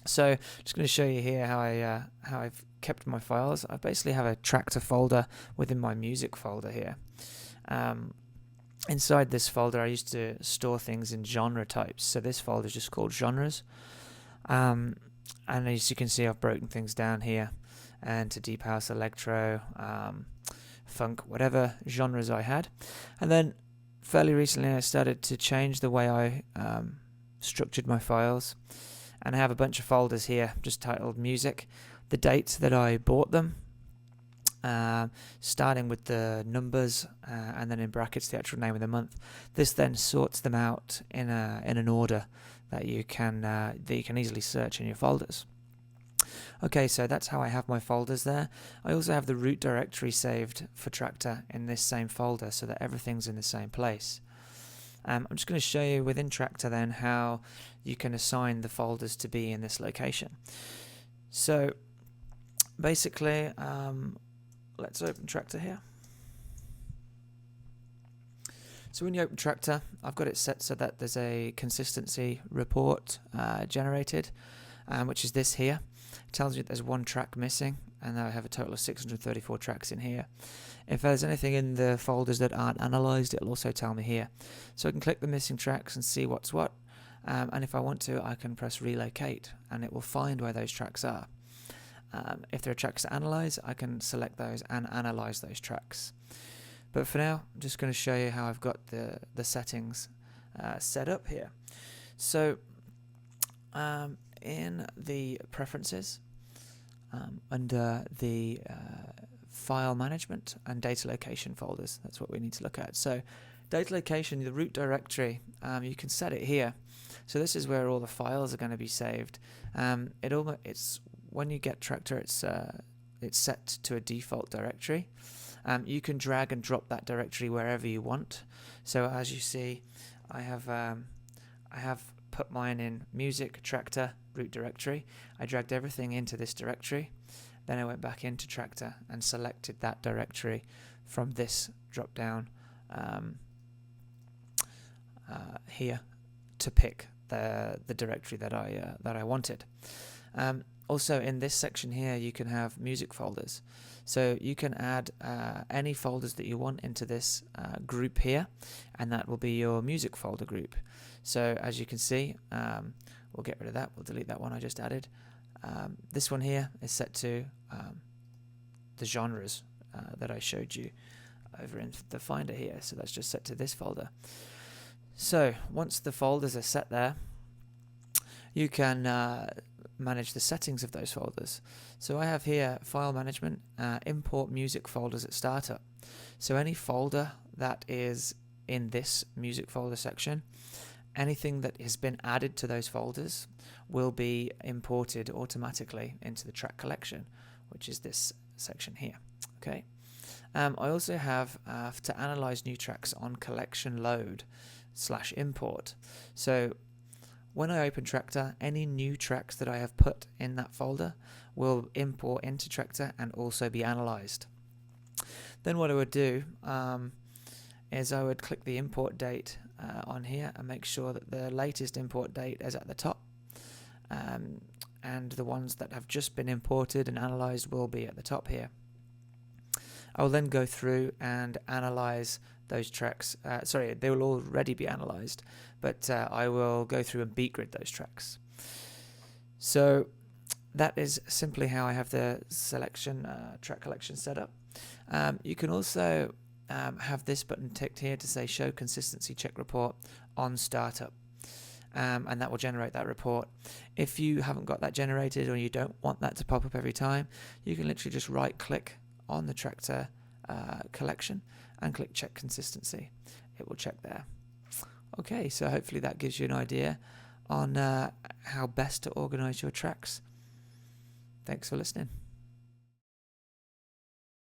So just going to show you here how I've kept my files. I basically have a Traktor folder within my music folder here. Inside this folder, I used to store things in genre types. So this folder is just called genres. And as you can see, I've broken things down here and to deep house, electro, funk, whatever genres I had. And then fairly recently, I started to change the way I structured my files. And I have a bunch of folders here just titled music, the date that I bought them, starting with the numbers and then in brackets the actual name of the month. This then sorts them out in an order that you can easily search in your folders. Okay, so that's how I have my folders there. I also have the root directory saved for Traktor in this same folder so that everything's in the same place. I'm just going to show you within Traktor then how you can assign the folders to be in this location. So basically, let's open Traktor here. So when you open Traktor, I've got it set so that there's a consistency report generated, which is this here. It tells you that there's one track missing, and I have a total of 634 tracks in here. If there's anything in the folders that aren't analysed, it'll also tell me here. So I can click the missing tracks and see what's what, and if I want to, I can press relocate, and it will find where those tracks are. If there are tracks to analyse, I can select those and analyse those tracks. But for now, I'm just going to show you how I've got the settings set up here. So in the preferences, under the file management and data location folders, that's what we need to look at. So data location, the root directory, you can set it here. So this is where all the files are going to be saved. It's when you get Traktor, it's set to a default directory. You can drag and drop that directory wherever you want. So as you see, I have put mine in music, Traktor, root directory. I dragged everything into this directory. Then I went back into Traktor and selected that directory from this drop down here to pick the directory that I wanted. Also in this section here, you can have music folders. So you can add any folders that you want into this group here, and that will be your music folder group. So as you can see, we'll get rid of that. We'll delete that one I just added. This one here is set to the genres that I showed you over in the Finder here. So that's just set to this folder. So once the folders are set there, you can manage the settings of those folders. So I have here file management, import music folders at startup. So any folder that is in this music folder section, anything that has been added to those folders will be imported automatically into the track collection, which is this section here. Okay. I also have to analyze new tracks on collection load / import. So when I open Traktor, any new tracks that I have put in that folder will import into Traktor and also be analyzed. Then what I would do is I would click the import date on here and make sure that the latest import date is at the top, and the ones that have just been imported and analyzed will be at the top here. I will then go through and analyze those tracks. Sorry, they will already be analyzed, but I will go through and beat grid those tracks. So that is simply how I have the selection track collection set up. You can also have this button ticked here to say show consistency check report on startup, and that will generate that report. If you haven't got that generated or you don't want that to pop up every time, you can literally just right click on the Traktor collection and click check consistency. It will check there. Okay, so hopefully that gives you an idea on how best to organize your tracks. Thanks for listening.